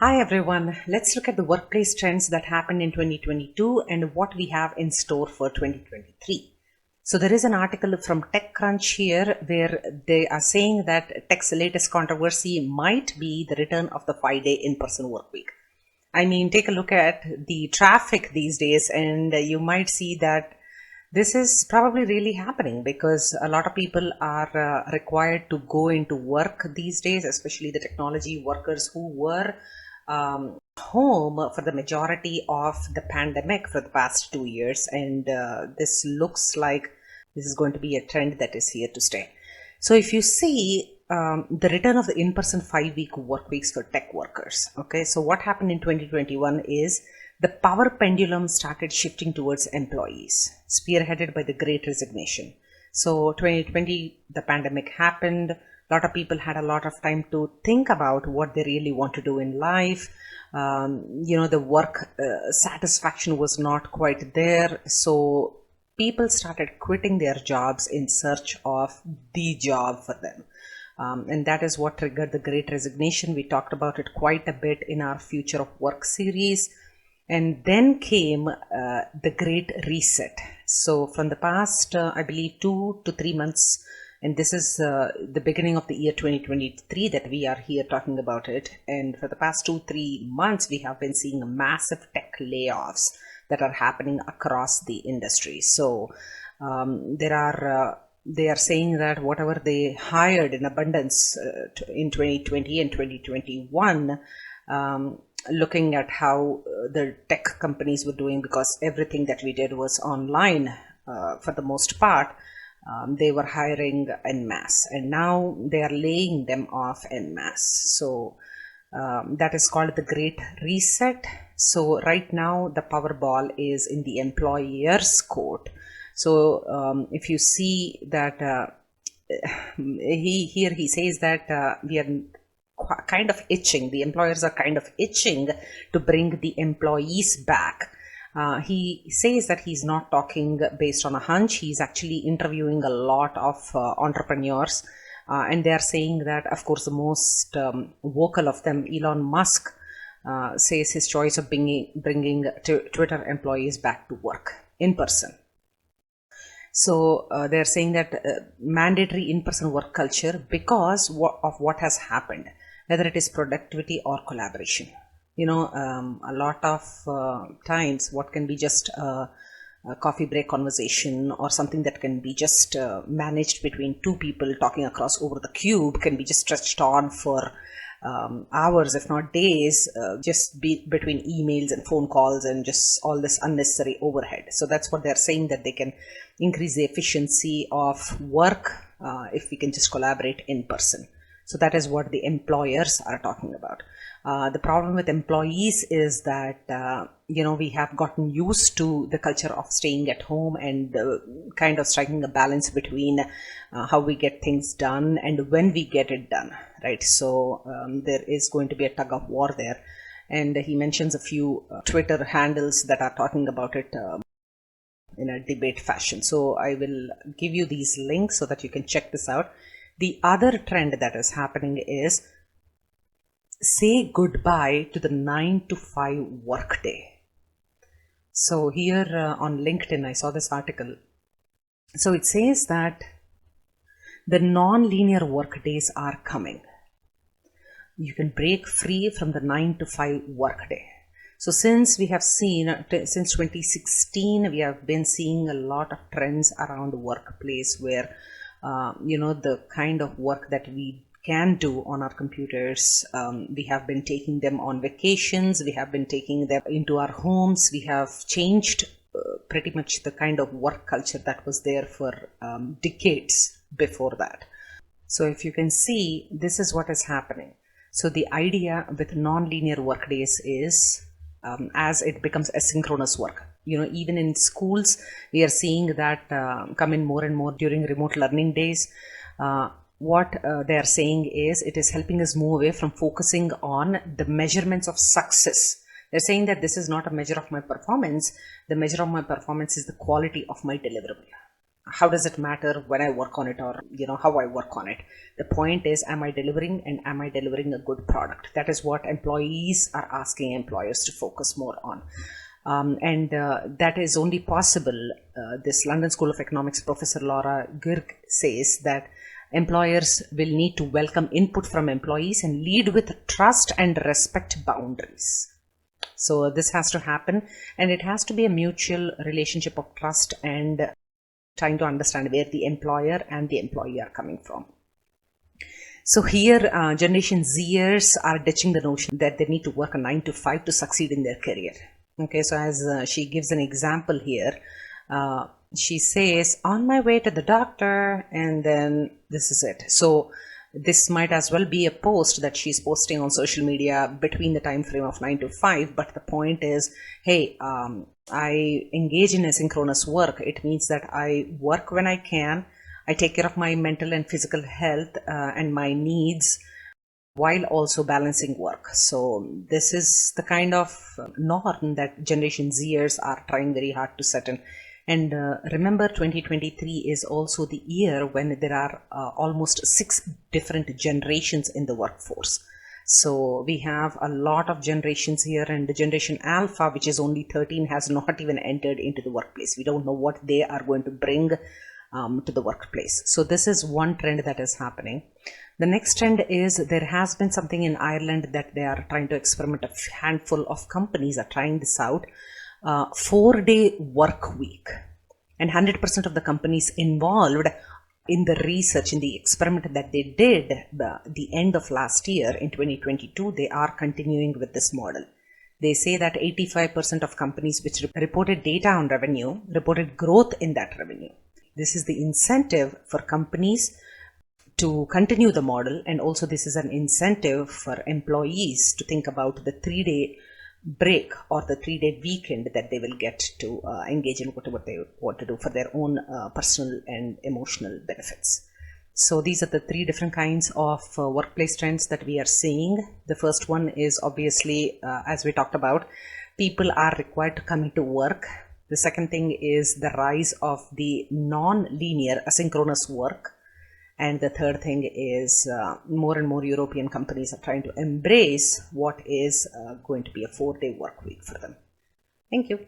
Hi everyone, let's look at the workplace trends that happened in 2022 and what we have in store for 2023. So there is an article from TechCrunch here where they are saying that tech's latest controversy might be the return of the 5-day in-person work week. I mean, take a look at the traffic these days and you might see that this is probably really happening because a lot of people are required to go into work these days, especially the technology workers who were home for the majority of the pandemic for the past 2 years. And this looks like this is going to be a trend that is here to stay. So if you see the return of the in-person 5-week work weeks for tech workers, okay, so what happened in 2021 is the power pendulum started shifting towards employees, spearheaded by the Great Resignation. So 2020, the pandemic happened. A lot of people had a lot of time to think about what they really want to do in life. The work satisfaction was not quite there. So people started quitting their jobs in search of the job for them. And that is what triggered the Great Resignation. We talked about it quite a bit in our Future of Work series. And then came the Great Reset. So from the past, I believe, 2 to 3 months, and this is the beginning of the year 2023 that we are here talking about it. And for the past 2-3 months, we have been seeing massive tech layoffs that are happening across the industry. So they are saying that whatever they hired in abundance in 2020 and 2021, looking at how the tech companies were doing, because everything that we did was online for the most part, they were hiring en masse, and now they are laying them off en masse. So that is called the Great Reset. So right now the Powerball is in the employer's court. So if you see that he says that we are kind of itching, the employers are kind of itching to bring the employees back. He says that he's not talking based on a hunch. He's actually interviewing a lot of entrepreneurs, and they are saying that, of course, the most vocal of them, Elon Musk, says his choice of bringing Twitter employees back to work in person. So they're saying that mandatory in-person work culture because of what has happened, whether it is productivity or collaboration. A lot of times what can be just a coffee break conversation or something that can be just managed between two people talking across over the cube can be just stretched on for hours, if not days, just be between emails and phone calls and just all this unnecessary overhead. So that's what they're saying, that they can increase the efficiency of work if we can just collaborate in person. So that is what the employers are talking about. The problem with employees is that, we have gotten used to the culture of staying at home and kind of striking a balance between how we get things done and when we get it done, right? So there is going to be a tug of war there. And he mentions a few Twitter handles that are talking about it in a debate fashion. So I will give you these links so that you can check this out. The other trend that is happening is say goodbye to the 9-to-5 workday. So here on LinkedIn, I saw this article. So it says that the non-linear work days are coming. You can break free from the 9-to-5 workday. So since we have seen, since 2016, we have been seeing a lot of trends around workplace where, the kind of work that we can do on our computers, we have been taking them on vacations, we have been taking them into our homes, we have changed pretty much the kind of work culture that was there for decades before that. So if you can see, this is what is happening. So the idea with non-linear work days is as it becomes asynchronous work. Even in schools, we are seeing that come in more and more during remote learning days. What they are saying is it is helping us move away from focusing on the measurements of success. They're saying that this is not a measure of my performance. The measure of my performance is the quality of my deliverable. how does it matter when I work on it, or how I work on it? The point is, am I delivering, and am I delivering a good product? That is what employees are asking employers to focus more on. And that is only possible. This London School of Economics professor Laura Girk says that employers will need to welcome input from employees and lead with trust and respect boundaries. So this has to happen, and it has to be a mutual relationship of trust and trying to understand where the employer and the employee are coming from. So here, Generation Zers are ditching the notion that they need to work a 9 to 5 to succeed in their career. Okay, so as she gives an example here, she says, on my way to the doctor, and then this is it. So this might as well be a post that she's posting on social media between the time frame of 9 to 5. But the point is, hey, I engage in asynchronous work. It means that I work when I can. I take care of my mental and physical health and my needs while also balancing work. So this is the kind of norm that Generation Zers are trying very hard to set in. And remember, 2023 is also the year when there are almost 6 different generations in the workforce. So we have a lot of generations here, and the Generation Alpha, which is only 13, has not even entered into the workplace. We don't know what they are going to bring to the workplace. So this is one trend that is happening. The next trend is there has been something in Ireland that they are trying to experiment. A handful of companies are trying this out. 4-day work week, and 100% of the companies involved in the research, in the experiment that they did the end of last year in 2022, they are continuing with this model. They say that 85% of companies which reported data on revenue reported growth in that revenue. This is the incentive for companies to continue the model, and also this is an incentive for employees to think about the 3-day break or the 3-day weekend that they will get to engage in whatever they want to do for their own personal and emotional benefits. So these are the 3 different kinds of workplace trends that we are seeing. The first one is obviously, as we talked about, people are required to come into work. The second thing is the rise of the non-linear asynchronous work. And the third thing is more and more European companies are trying to embrace what is going to be a 4-day work week for them. Thank you.